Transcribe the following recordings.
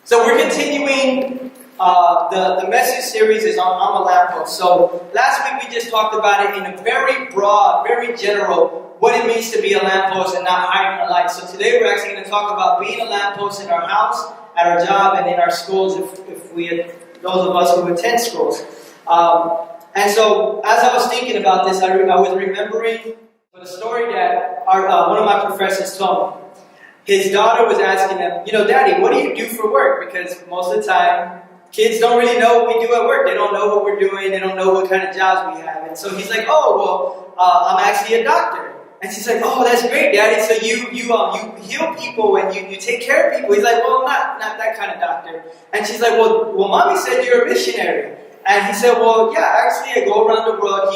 So we're continuing, the message series is on I'm a Lamppost. So last week we just talked about it in a very broad, very general, what it means to be a lamppost and not hiding a light. So today we're actually going to talk about being a lamppost in our house, at our job, and in our schools, if those of us who attend schools. And so as I was thinking about this, I was remembering the story that one of my professors told me. His daughter was asking him, Daddy, what do you do for work? Because most of the time, kids don't really know what we do at work. They don't know what we're doing. They don't know what kind of jobs we have. And so he's like, I'm actually a doctor. And she's like, oh, that's great, Daddy. So you heal people and you take care of people. He's like, well, not that kind of doctor. And she's like, well, Mommy said you're a missionary. And he said, well, yeah, actually I go around the world.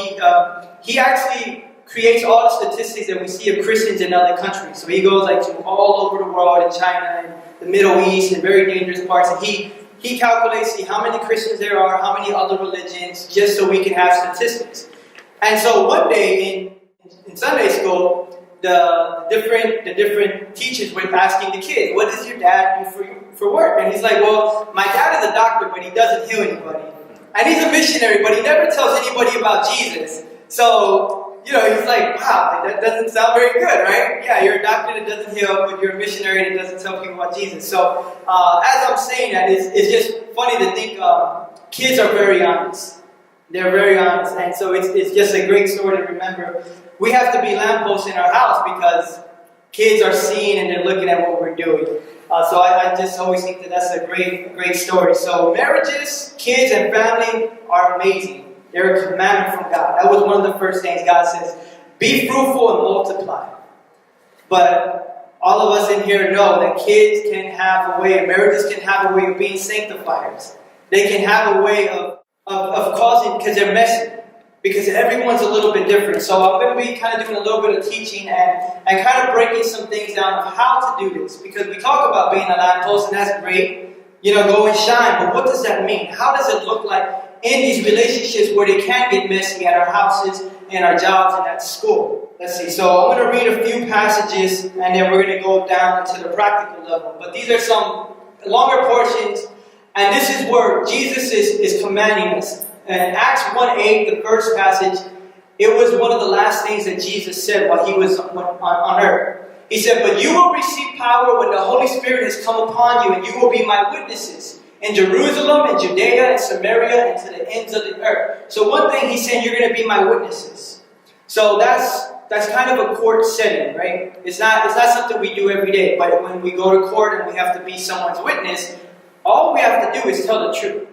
He actually creates all the statistics that we see of Christians in other countries. So he goes to all over the world, in China and the Middle East and very dangerous parts. And he calculates how many Christians there are, how many other religions, just so we can have statistics. And so one day in Sunday school, the different teachers were asking the kids, what does your dad do for work? And he's like, well, my dad is a doctor, but he doesn't heal anybody. And he's a missionary, but he never tells anybody about Jesus. So, he's like, wow, that doesn't sound very good, right? Yeah, you're a doctor that doesn't heal, but you're a missionary that doesn't tell people about Jesus. So, as I'm saying that, it's just funny to think kids are very honest. They're very honest, and so it's just a great story to remember. We have to be lampposts in our house because kids are seeing and they're looking at what we're doing. So I just always think that's a great story. So marriages, kids, and family are amazing. They're a commandment from God. That was one of the first things God says. Be fruitful and multiply. But all of us in here know that kids can have a way, and marriages can have a way of being sanctifiers. They can have a way of causing, because they're messy. Because everyone's a little bit different. So I'm going to be kind of doing a little bit of teaching and kind of breaking some things down of how to do this. Because we talk about being a lamppost, and that's great. Go and shine. But what does that mean? How does it look like in these relationships where they can get messy at our houses, and our jobs, and at school? Let's see. So I'm going to read a few passages, and then we're going to go down into the practical level. But these are some longer portions, and this is where Jesus is commanding us. In Acts 1:8, the first passage, it was one of the last things that Jesus said while he was on earth. He said, but you will receive power when the Holy Spirit has come upon you, and you will be my witnesses in Jerusalem, and Judea, and Samaria, and to the ends of the earth. So one thing he's saying, you're going to be my witnesses. So that's kind of a court setting, right? It's not something we do every day. But when we go to court and we have to be someone's witness, all we have to do is tell the truth.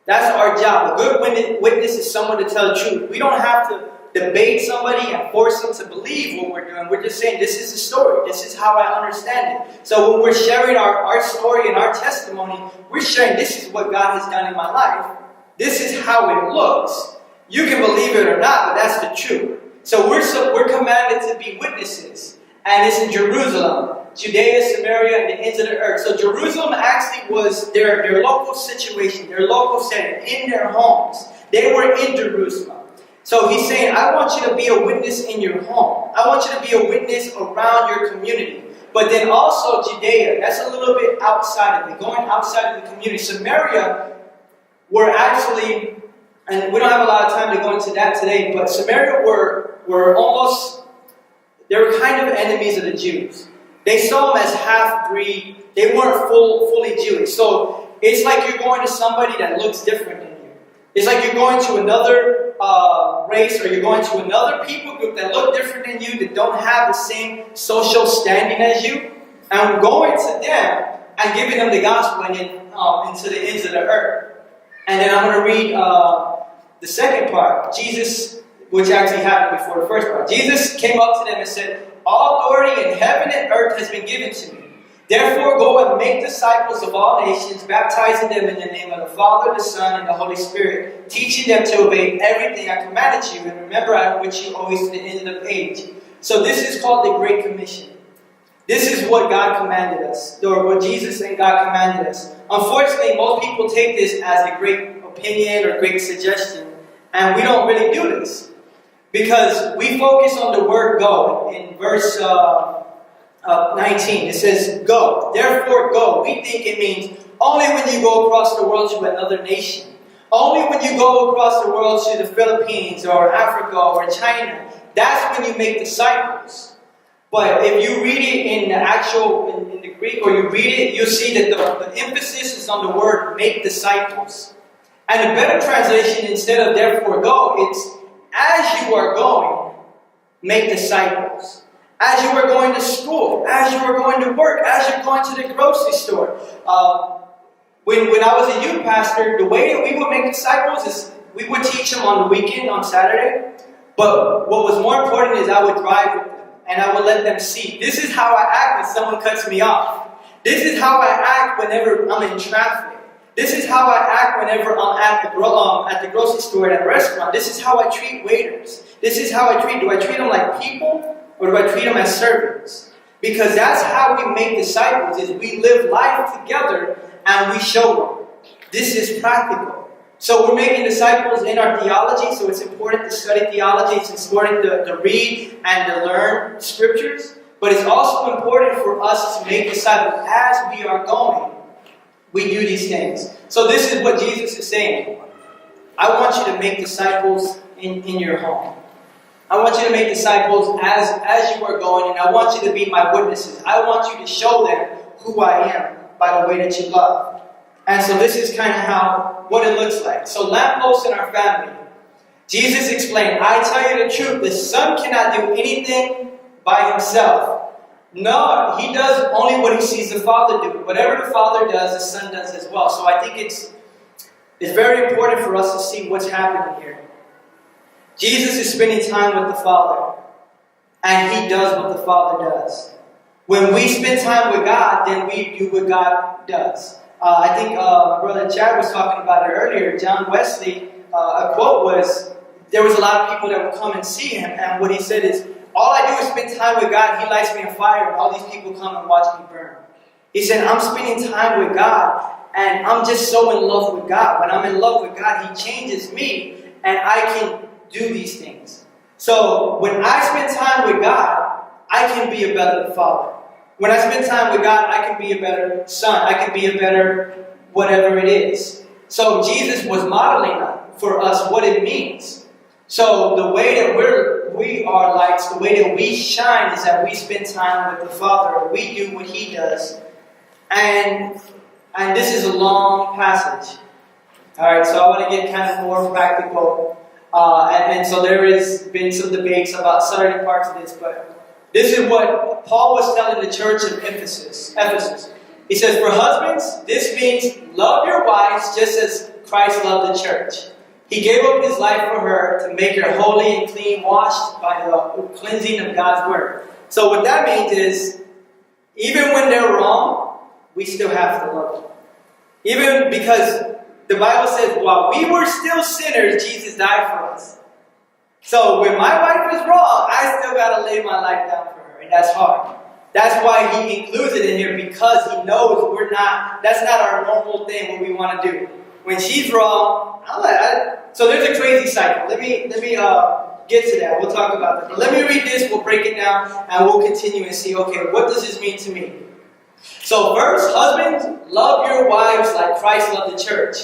That's our job. A good witness is someone to tell the truth. We don't have to debate somebody and force them to believe what we're doing. We're just saying, this is the story. This is how I understand it. So when we're sharing our story and our testimony, we're sharing, this is what God has done in my life. This is how it looks. You can believe it or not, but that's the truth. So we're commanded to be witnesses. And it's in Jerusalem, Judea, Samaria, and the ends of the earth. So Jerusalem actually was their local situation, their local setting, in their homes. They were in Jerusalem. So he's saying, I want you to be a witness in your home. I want you to be a witness around your community. But then also Judea, that's a little bit outside of it, going outside of the community. Samaria were actually, and we don't have a lot of time to go into that today, but Samaria were almost, they were kind of enemies of the Jews. They saw them as half-breed. They weren't fully Jewish. So it's like you're going to somebody that looks different than you. It's like you're going to another race, or you're going to another people group that look different than you, that don't have the same social standing as you, and going to them and giving them the gospel and into the ends of the earth. And then I'm going to read the second part. Jesus, which actually happened before the first part. Jesus came up to them and said, all authority in heaven and earth has been given to me. Therefore, go and make disciples of all nations, baptizing them in the name of the Father, the Son, and the Holy Spirit, teaching them to obey everything I commanded you, and remember I am with you always to the end of the age. So this is called the Great Commission. This is what God commanded us, or what Jesus and God commanded us. Unfortunately, most people take this as a great opinion or great suggestion, and we don't really do this. Because we focus on the word go. In verse 19. It says, go. Therefore, go. We think it means only when you go across the world to another nation. Only when you go across the world to the Philippines or Africa or China. That's when you make disciples. But if you read it in the actual, in the Greek, or you read it, you'll see that the emphasis is on the word make disciples. And a better translation, instead of therefore go, it's as you are going, make disciples. As you are going to school, as you are going to work, as you're going to the grocery store. When I was a youth pastor, the way that we would make disciples is we would teach them on the weekend, on Saturday. But what was more important is I would drive with them. And I would let them see. This is how I act when someone cuts me off. This is how I act whenever I'm in traffic. This is how I act whenever I'm at the grocery store at a restaurant. This is how I treat waiters. This is how I treat. Do I treat them like people, or do I treat them as servants? Because that's how we make disciples. Is we live life together and we show them. This is practical. So we're making disciples in our theology, so it's important to study theology, it's important to read and to learn scriptures, but it's also important for us to make disciples as we are going. We do these things. So this is what Jesus is saying. I want you to make disciples in your home. I want you to make disciples as you are going, and I want you to be my witnesses. I want you to show them who I am by the way that you love. And so this is kind of what it looks like. So lampposts in our family. Jesus explained, I tell you the truth, the Son cannot do anything by himself. No, he does only what he sees the Father do. Whatever the Father does, the Son does as well. So I think it's very important for us to see what's happening here. Jesus is spending time with the Father. And he does what the Father does. When we spend time with God, then we do what God does. I think my brother Chad was talking about it earlier. John Wesley, a quote was, there was a lot of people that would come and see him, and what he said is, all I do is spend time with God, he lights me on fire, and all these people come and watch me burn. He said, I'm spending time with God, and I'm just so in love with God. When I'm in love with God, he changes me, and I can do these things. So when I spend time with God, I can be a better father. When I spend time with God, I can be a better son. I can be a better whatever it is. So Jesus was modeling for us what it means. So the way that we are lights, the way that we shine is that we spend time with the Father. We do what he does. And this is a long passage. Alright, so I want to get kind of more practical. And so there has been some debates about certain parts of this, but this is what Paul was telling the church of Ephesus. He says, for husbands, this means love your wives just as Christ loved the church. He gave up his life for her to make her holy and clean, washed by the cleansing of God's word. So what that means is, even when they're wrong, we still have to love them. Even because the Bible says, while we were still sinners, Jesus died for us. So when my wife is wrong, I still got to lay my life down for her. And that's hard. That's why he includes it in here, because he knows that's not our normal thing, what we want to do. When she's wrong, so there's a crazy cycle. Let me get to that. We'll talk about that. But let me read this, we'll break it down, and we'll continue and see, okay, what does this mean to me? So first, husbands, love your wives like Christ loved the church.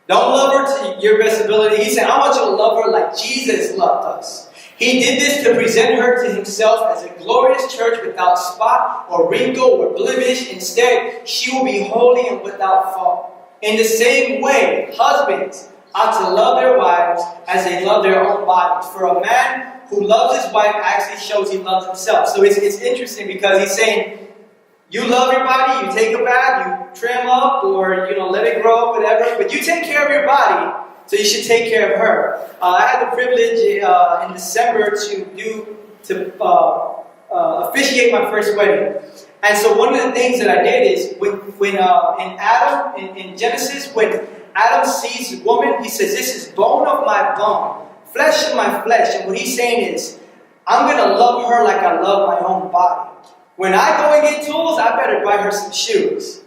Don't love her to your best ability. He said, I want you to love her like Jesus loved us. He did this to present her to himself as a glorious church without spot or wrinkle or blemish. Instead, she will be holy and without fault. In the same way, husbands ought to love their wives as they love their own bodies. For a man who loves his wife actually shows he loves himself. So it's interesting because he's saying, you love your body, you take a bath, you trim up, or let it grow, whatever. But you take care of your body, so you should take care of her. I had the privilege in December to officiate my first wedding. And so one of the things that I did is when in Adam, in Genesis, when Adam sees the woman, he says, this is bone of my bone, flesh of my flesh. And what he's saying is, I'm going to love her like I love my own body. When I go and get tools, I better buy her some shoes.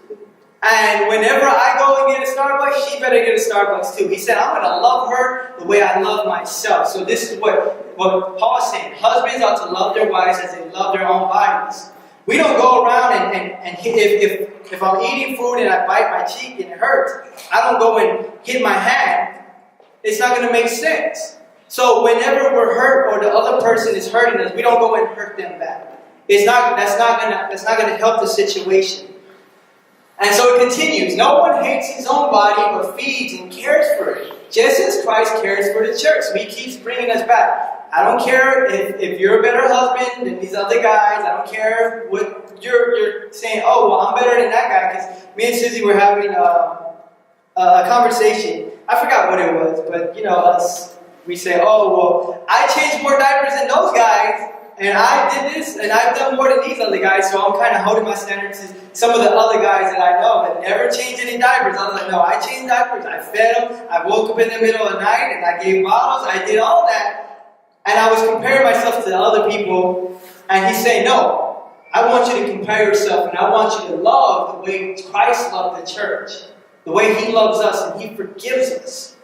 And whenever I go and get a Starbucks, she better get a Starbucks too. He said, I'm going to love her the way I love myself. So this is what Paul's saying. Husbands ought to love their wives as they love their own bodies. We don't go around and if I'm eating food and I bite my cheek and it hurts, I don't go and hit my hand. It's not going to make sense. So whenever we're hurt or the other person is hurting us, we don't go and hurt them back. That's not gonna help the situation. And so it continues. No one hates his own body, but feeds and cares for it, just as Christ cares for the church. So he keeps bringing us back. I don't care if you're a better husband than these other guys. I don't care what you're saying. Oh, well, I'm better than that guy. Because me and Susie were having a conversation. I forgot what it was, but us, we say, oh, well, I changed more diapers than those guys. And I did this, and I've done more than these other guys, so I'm kind of holding my standards to some of the other guys that I know that never changed any diapers. I was like, no, I changed diapers, I fed them, I woke up in the middle of the night, and I gave bottles, I did all that. And I was comparing myself to the other people, and he's saying, no, I want you to compare yourself, and I want you to love the way Christ loved the church, the way he loves us, and he forgives us.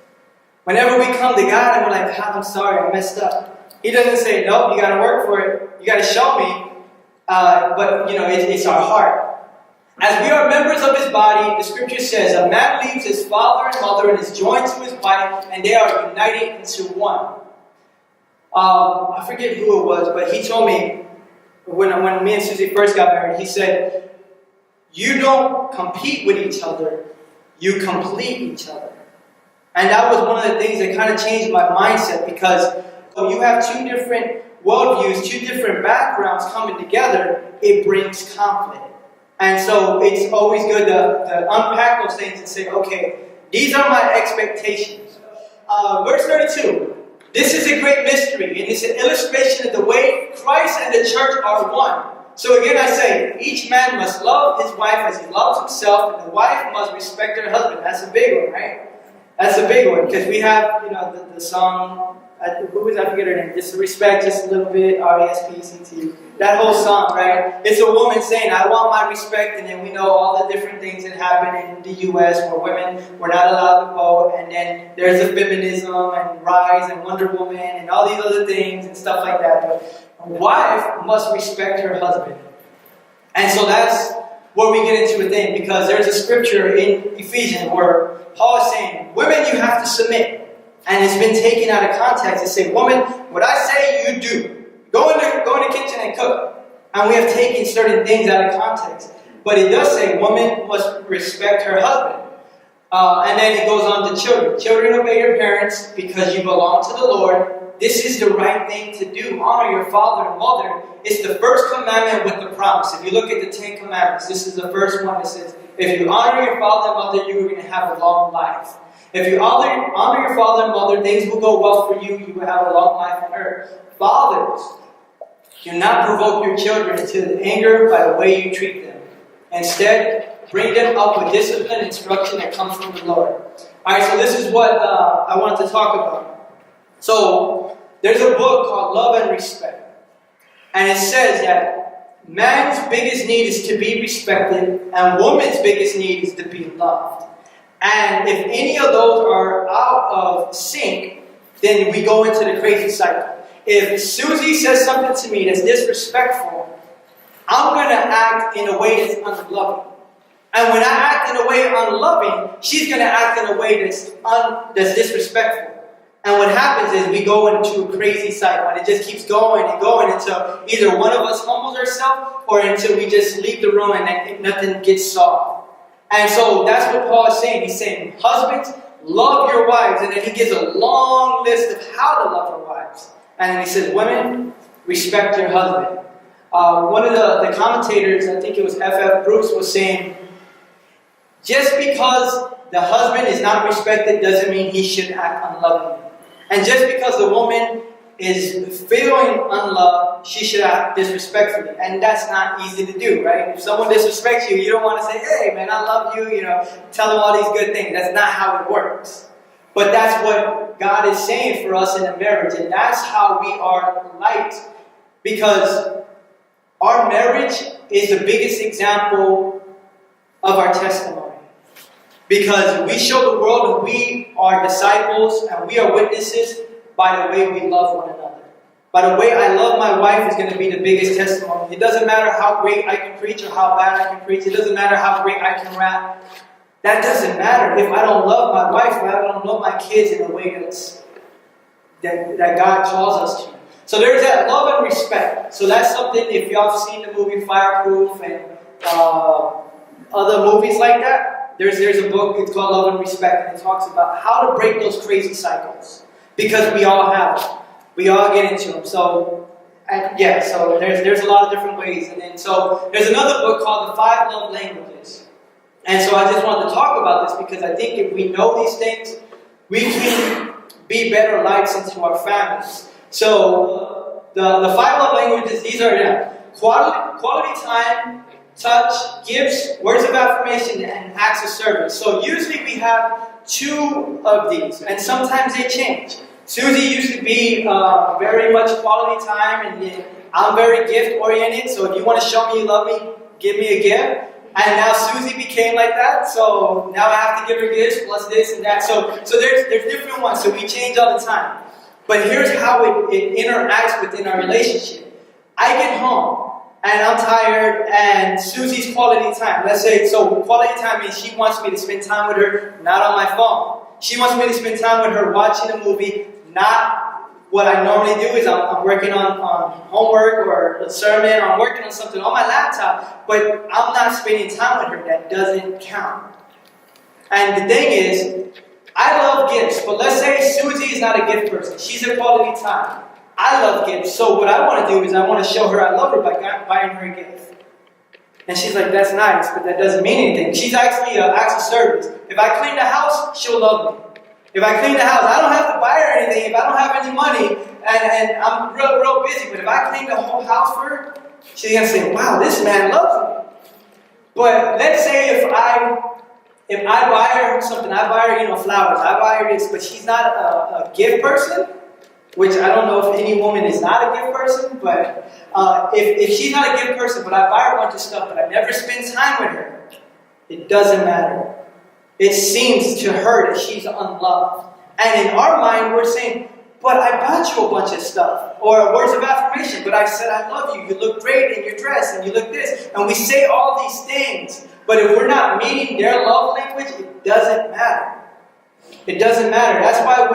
Whenever we come to God and we're like, God, I'm sorry, I messed up. He doesn't say, nope, you got to work for it. You got to show me. But it's our heart. As we are members of his body, the scripture says, a man leaves his father and mother and is joined to his wife, and they are united into one. I forget who it was, but he told me, when me and Susie first got married, he said, you don't compete with each other, you complete each other. And that was one of the things that kind of changed my mindset, because you have two different worldviews, two different backgrounds coming together, it brings conflict. And so it's always good to unpack those things and say, okay, these are my expectations. Verse 32, this is a great mystery, and it's an illustration of the way Christ and the church are one. So again I say, each man must love his wife as he loves himself, and the wife must respect her husband. That's a big one, right? That's a big one, because we have, the song, I forget her name, just respect just a little bit, R-E-S-P-E-C-T. That whole song, right? It's a woman saying, I want my respect, and then we know all the different things that happen in the U.S. where women were not allowed to vote, and then there's the feminism and Rise and Wonder Woman and all these other things and stuff like that. But a wife must respect her husband. And so that's where we get into a thing, because there's a scripture in Ephesians where Paul is saying, women, you have to submit. And it's been taken out of context to say, woman, what I say, you do. Go in the kitchen and cook. And we have taken certain things out of context. But it does say, woman must respect her husband. And then it goes on to children. Children, obey your parents because you belong to the Lord. This is the right thing to do. Honor your father and mother. It's the first commandment with the promise. If you look at the 10 commandments, this is the first one that says, if you honor your father and mother, you're going to have a long life. If you honor your father and mother, things will go well for you. You will have a long life on earth. Fathers, do not provoke your children into anger by the way you treat them. Instead, bring them up with discipline and instruction that comes from the Lord. Alright, so this is what I wanted to talk about. So, there's a book called Love and Respect. And it says that man's biggest need is to be respected, and woman's biggest need is to be loved. And if any of those are out of sync, then we go into the crazy cycle. If Susie says something to me that's disrespectful, I'm going to act in a way that's unloving. And when I act in a way unloving, she's going to act in a way that's disrespectful. And what happens is we go into a crazy cycle, and it just keeps going and going until either one of us humbles ourselves or until we just leave the room and nothing gets solved. And so that's what Paul is saying. He's saying, husbands, love your wives. And then he gives a long list of how to love our wives. And then he says, women, respect your husband. One of the commentators, I think it was F.F. Bruce, was saying, just because the husband is not respected doesn't mean he should act unlovingly. And just because the woman is feeling unloved, she should act disrespectfully. And that's not easy to do, right? If someone disrespects you, you don't want to say, hey man, I love you, tell them all these good things. That's not how it works. But that's what God is saying for us in a marriage. And that's how we are light. Because our marriage is the biggest example of our testimony. Because we show the world that we are disciples and we are witnesses by the way we love one another. By the way I love my wife is going to be the biggest testimony. It doesn't matter how great I can preach or how bad I can preach. It doesn't matter how great I can rap. That doesn't matter if I don't love my wife or I don't love my kids in the way that God calls us to. So there's that love and respect. So that's something, if y'all have seen the movie Fireproof and other movies like that, there's a book, it's called Love and Respect, and it talks about how to break those crazy cycles. Because we all have them. We all get into them. So there's a lot of different ways. And then so there's another book called The 5 Love Languages. And so I just wanted to talk about this because I think if we know these things, we can be better lights into our families. So the 5 love languages, these are quality time, touch, gifts, words of affirmation, and acts of service. So usually we have 2 of these, and sometimes they change. Susie used to be very much quality time, and I'm very gift oriented. So if you want to show me you love me, give me a gift. And now Susie became like that, so now I have to give her gifts plus this and that. So there's different ones, so we change all the time. But here's how it interacts within our relationship. I get home, and I'm tired, and Susie's quality time. Let's say, so quality time means she wants me to spend time with her, not on my phone. She wants me to spend time with her watching a movie, not what I normally do is I'm working on homework or a sermon, or I'm working on something on my laptop, but I'm not spending time with her. That doesn't count. And the thing is, I love gifts, but let's say Susie is not a gift person. She's a quality time. I love gifts, so what I want to do is I want to show her I love her by buying her a gift. And she's like, that's nice, but that doesn't mean anything. She's actually an act of service. If I clean the house, she'll love me. If I clean the house, I don't have to buy her anything. If I don't have any money, and I'm real busy, but if I clean the whole house for her, she's going to say, wow, this man loves me. But let's say if I buy her something, I buy her, flowers, I buy her this, but she's not a gift person, which I don't know if any woman is not a gift person, but if she's not a gift person, but I buy her a bunch of stuff, but I never spend time with her, it doesn't matter. It seems to her that she's unloved. And in our mind, we're saying, but I bought you a bunch of stuff. Or words of affirmation, but I said I love you. You look great in your dress, and you look this. And we say all these things. But if we're not meeting their love language, it doesn't matter. It doesn't matter. That's why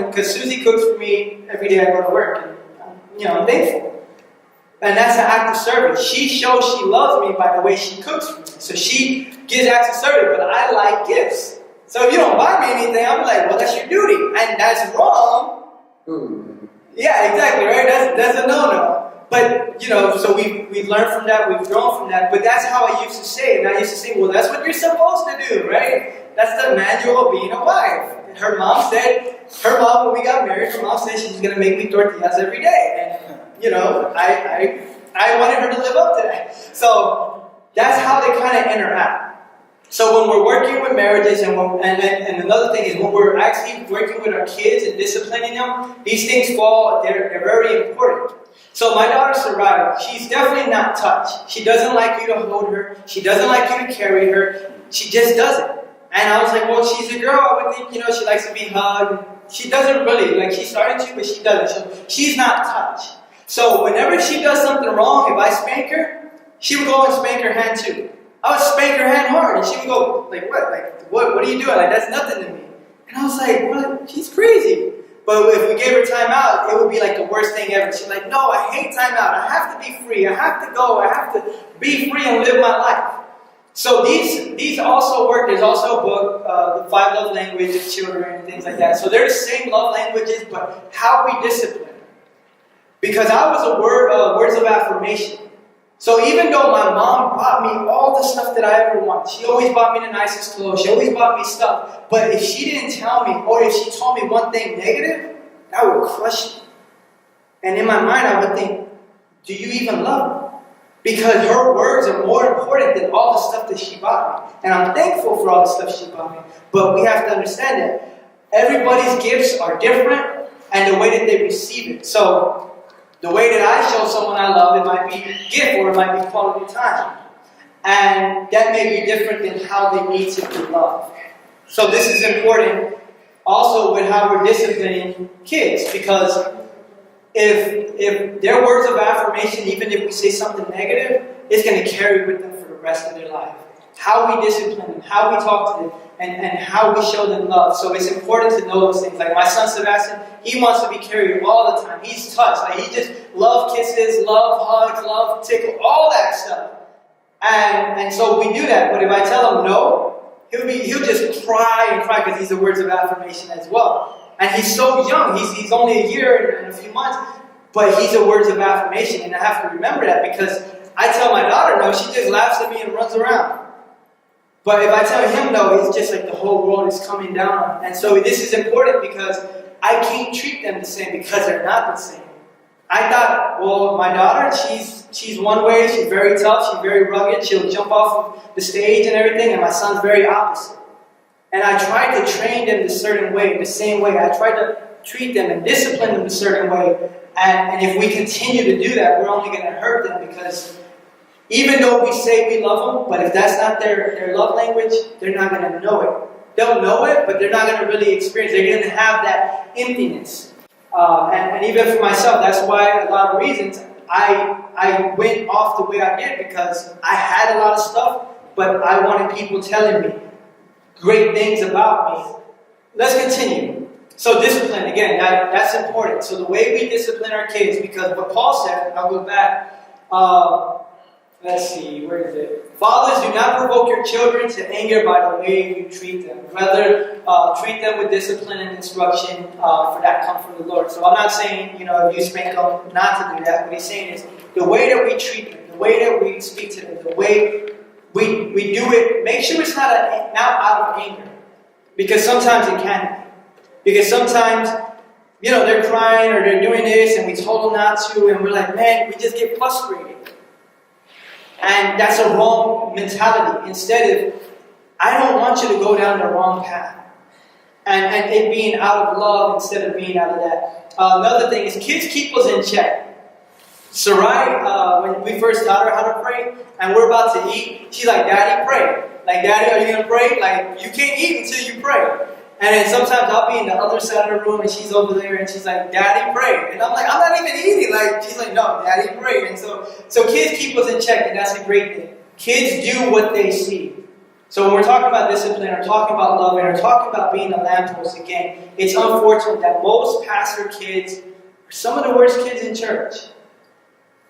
because Susie cooks for me every day I go to work. And, I'm thankful. And that's an act of service. She shows she loves me by the way she cooks for me. So she gives acts of service, but I like gifts. So if you don't buy me anything, I'm like, well, that's your duty. And that's wrong. Yeah, exactly, right? That's a no-no. But, so we've learned from that, we've grown from that. But that's how I used to say it. And I used to say, well, that's what you're supposed to do, right? That's the manual of being a wife. When we got married, her mom said she's going to make me tortillas every day. And, I wanted her to live up to that. So that's how they kind of interact. So when we're working with marriages, and another thing is when we're actually working with our kids and disciplining them, these things they're very important. So my daughter Sarai, she's definitely not touch. She doesn't like you to hold her. She doesn't like you to carry her. She just doesn't. And I was like, well, she's a girl. I would think, she likes to be hugged. She doesn't really, she's starting to, but she doesn't. So she's not touch. So whenever she does something wrong, if I spank her, she would go and spank her hand too. I would spank her hand hard, and she would go, what are you doing? That's nothing to me. And I was like, what? She's crazy. But if we gave her time out, it would be the worst thing ever. She's like, no, I hate time out. I have to be free. I have to go. I have to be free and live my life. So these also work. There's also a book, The 5 Love Languages of Children and things like that. So they're the same love languages, but how we discipline. Because I was a words of affirmation. So even though my mom bought me all the stuff that I ever wanted, she always bought me the nicest clothes, she always bought me stuff, but if she didn't tell me, or if she told me one thing negative, that would crush me. And in my mind I would think, do you even love me? Because her words are more important than all the stuff that she bought me. And I'm thankful for all the stuff she bought me. But we have to understand that everybody's gifts are different, and the way that they receive it. So the way that I show someone I love, it might be gift or it might be quality time. And that may be different than how they need to be loved. So this is important also with how we're disciplining kids, because if their words of affirmation, even if we say something negative, it's going to carry with them for the rest of their life. How we discipline them, how we talk to them, and how we show them love. So it's important to know those things. Like my son Sebastian, he wants to be carried all the time. He's touched. Like he just love kisses, love hugs, love tickle, all that stuff. And so we do that. But if I tell him no, he'll just cry and cry because these are words of affirmation as well. And he's so young. He's only a year and a few months, but he's a words of affirmation. And I have to remember that because I tell my daughter no, she just laughs at me and runs around. But if I tell him no, it's just like the whole world is coming down. And so this is important because I can't treat them the same because they're not the same. I thought, well, my daughter, she's one way, she's very tough, she's very rugged, she'll jump off of the stage and everything, and my son's very opposite. And I tried to train them the certain way, the same way. I tried to treat them and discipline them a certain way. And if we continue to do that, we're only going to hurt them because even though we say we love them, but if that's not their love language, they're not going to know it. They'll know it, but they're not going to really experience it. They're going to have that emptiness. And even for myself, that's why a lot of reasons I went off the way I did because I had a lot of stuff, but I wanted people telling me great things about me. Let's continue. So discipline, again, that's important. So the way we discipline our kids, because what Paul said, I'll go back, let's see, where is it? Fathers, do not provoke your children to anger by the way you treat them. Rather, treat them with discipline and instruction, for that come from the Lord. So I'm not saying, if you spank them not to do that. What he's saying is the way that we treat them, the way that we speak to them, the way we do it, make sure it's not out of anger. Because sometimes it can be. Because sometimes, they're crying or they're doing this and we told them not to and we're like, man, we just get frustrated. And that's a wrong mentality. Instead of, I don't want you to go down the wrong path. And it being out of love instead of being out of that. Another thing is kids keep us in check. Sarai, when we first taught her how to pray, and we're about to eat, she's like, Daddy, pray. Like, Daddy, are you going to pray? Like, you can't eat until you pray. And then sometimes I'll be in the other side of the room and she's over there and she's like, Daddy, pray. And I'm like, I'm not even eating. Like, she's like, no, Daddy, pray. And so kids keep us in check, and that's a great thing. Kids do what they see. So when we're talking about discipline or talking about love and we're talking about being a lamppost again, it's unfortunate that most pastor kids are some of the worst kids in church.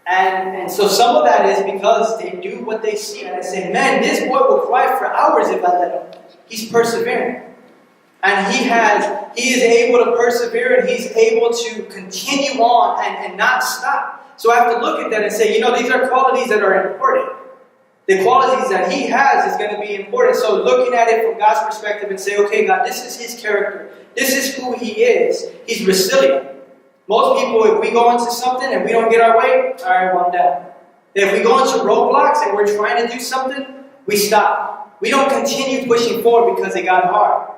And so some of that is because they do what they see. And I say, man, this boy will cry for hours if I let him. He's persevering. And he is able to persevere and he's able to continue on and not stop. So I have to look at that and say, these are qualities that are important. The qualities that he has is going to be important. So looking at it from God's perspective and say, okay, God, this is his character. This is who he is. He's resilient. Most people, if we go into something and we don't get our way, all right, well, I'm down. If we go into roadblocks and we're trying to do something, we stop. We don't continue pushing forward because it got hard.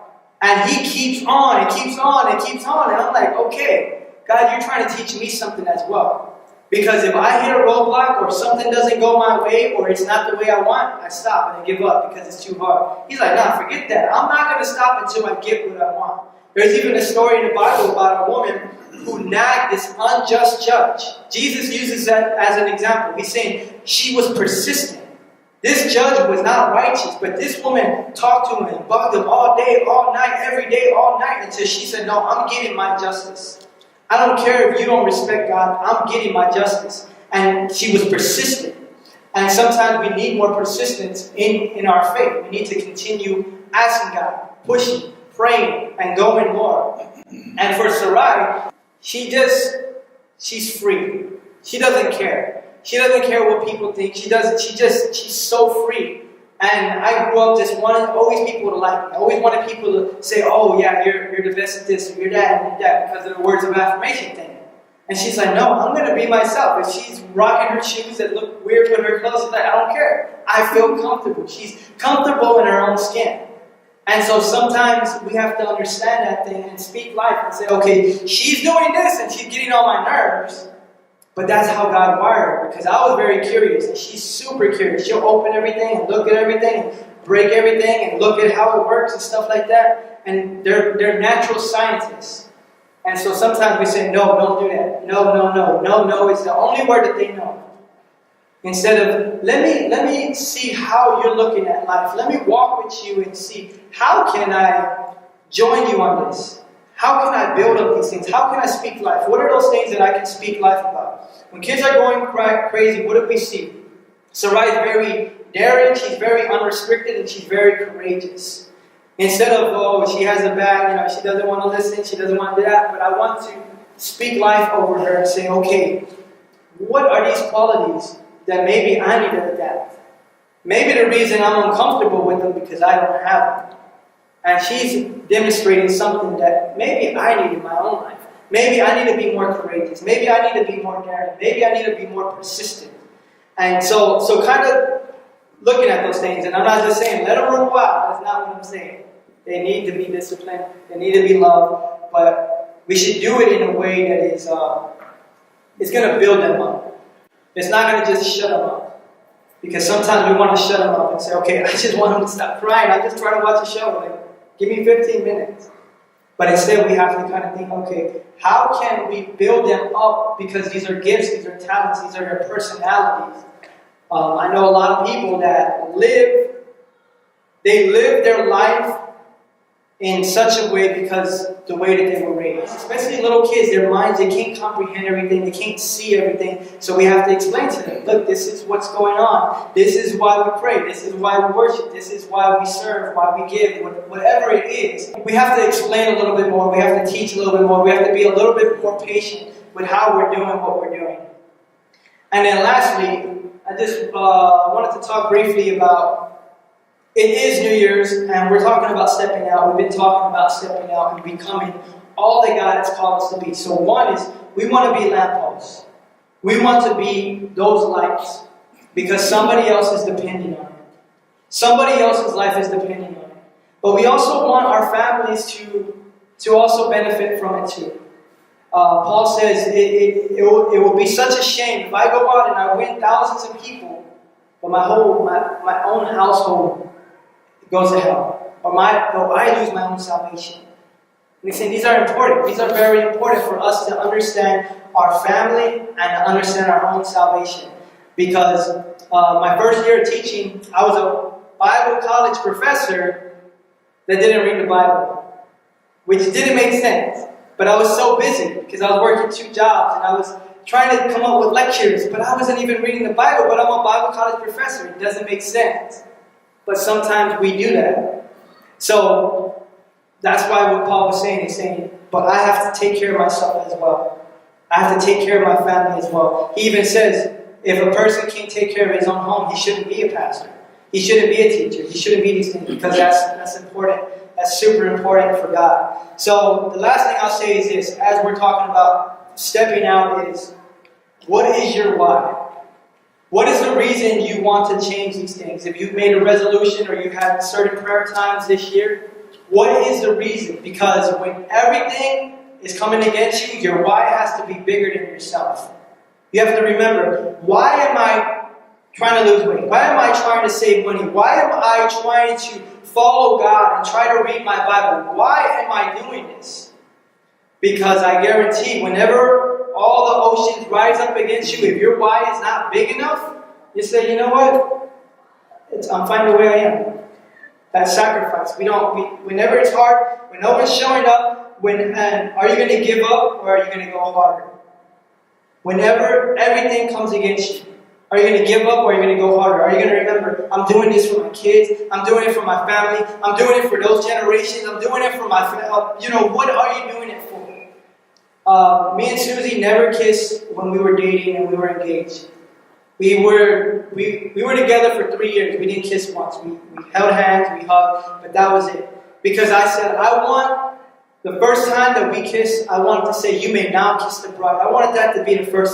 And he keeps on and keeps on and keeps on. And I'm like, okay, God, you're trying to teach me something as well. Because if I hit a roadblock or something doesn't go my way or it's not the way I want, I stop and I give up because it's too hard. He's like, nah, forget that. I'm not going to stop until I get what I want. There's even a story in the Bible about a woman who nagged this unjust judge. Jesus uses that as an example. He's saying she was persistent. This judge was not righteous, but this woman talked to him and bugged him all day, all night, every day, all night, until she said, no, I'm getting my justice. I don't care if you don't respect God, I'm getting my justice. And she was persistent. And sometimes we need more persistence in our faith. We need to continue asking God, pushing, praying, and going more. And for Sarai, she's free. She doesn't care. She doesn't care what people think. She's so free. And I grew up just wanting always people to like me. I always wanted people to say, oh yeah, you're the best at this, or you're that, and you're that, because of the words of affirmation thing. And she's like, no, I'm going to be myself. If she's rocking her shoes that look weird with her clothes, she's like, I don't care. I feel comfortable. She's comfortable in her own skin. And so sometimes we have to understand that thing and speak life and say, okay, she's doing this and she's getting on my nerves. But that's how God wired her, because I was very curious, and she's super curious. She'll open everything and look at everything and break everything and look at how it works and stuff like that. And they're natural scientists. And so sometimes we say, no, don't do that. No, no, no. No, no is the only word that they know. Instead of, let me see how you're looking at life. Let me walk with you and see, how can I join you on this? How can I build up these things? How can I speak life? What are those things that I can speak life about? When kids are going crazy, what do we see? Sarai is very daring, she's very unrestricted, and she's very courageous. Instead of, oh, she has a bad, she doesn't want to listen, she doesn't want to do that, but I want to speak life over her and say, okay, what are these qualities that maybe I need to adapt? Maybe the reason I'm uncomfortable with them because I don't have them. And she's demonstrating something that maybe I need in my own life. Maybe I need to be more courageous. Maybe I need to be more daring. Maybe I need to be more persistent. And so kind of looking at those things, and I'm not just saying, let them run wild. That's not what I'm saying. They need to be disciplined. They need to be loved. But we should do it in a way that is it's going to build them up. It's not going to just shut them up. Because sometimes we want to shut them up and say, okay, I just want them to stop crying. I'm just trying to watch a show. Like, give me 15 minutes. But instead we have to kind of think, okay, how can we build them up? Because these are gifts, these are talents, these are their personalities. I know a lot of people that live their life in such a way because the way that they were raised. Especially little kids, their minds, they can't comprehend everything, they can't see everything. So we have to explain to them, look, this is what's going on. This is why we pray. This is why we worship. This is why we serve, why we give, whatever it is. We have to explain a little bit more. We have to teach a little bit more. We have to be a little bit more patient with how we're doing what we're doing. And then lastly, I just wanted to talk briefly about, it is New Year's, and we're talking about stepping out. We've been talking about stepping out and becoming all that God has called us to be. So one is, we want to be lampposts. We want to be those lights because somebody else is depending on it. Somebody else's life is depending on it. But we also want our families to also benefit from it too. Paul says it will be such a shame if I go out and I win thousands of people, but my own household goes to hell, or I lose my own salvation. And he's saying these are important. These are very important for us to understand our family and to understand our own salvation. Because my first year of teaching, I was a Bible college professor that didn't read the Bible, which didn't make sense. But I was so busy because I was working 2 jobs and I was trying to come up with lectures, but I wasn't even reading the Bible. But I'm a Bible college professor. It doesn't make sense. But sometimes we do that. So that's why what Paul was saying, he's saying, but I have to take care of myself as well. I have to take care of my family as well. He even says, if a person can't take care of his own home, he shouldn't be a pastor. He shouldn't be a teacher. He shouldn't be these things because that's important. That's super important for God. So the last thing I'll say is this, as we're talking about stepping out, is what is your why? What is the reason you want to change these things? If you've made a resolution or you had certain prayer times this year, what is the reason? Because when everything is coming against you, your why has to be bigger than yourself. You have to remember, why am I trying to lose weight? Why am I trying to save money? Why am I trying to follow God and try to read my Bible? Why am I doing this? Because I guarantee whenever all the oceans rise up against you, if your why is not big enough, you say, you know what? I'm fine the way I am. That sacrifice. Whenever it's hard, when no one's showing up, are you going to give up or are you going to go harder? Whenever everything comes against you, are you going to give up or are you going to go harder? Are you going to remember, I'm doing this for my kids, I'm doing it for my family, I'm doing it for those generations, I'm doing it for my family. What are you doing it for? Me and Susie never kissed when we were dating and we were engaged. We were together for 3 years. We didn't kiss once. We held hands, we hugged, but that was it. Because I said, the first time that we kissed, I wanted to say, you may now kiss the bride. I wanted that to be the first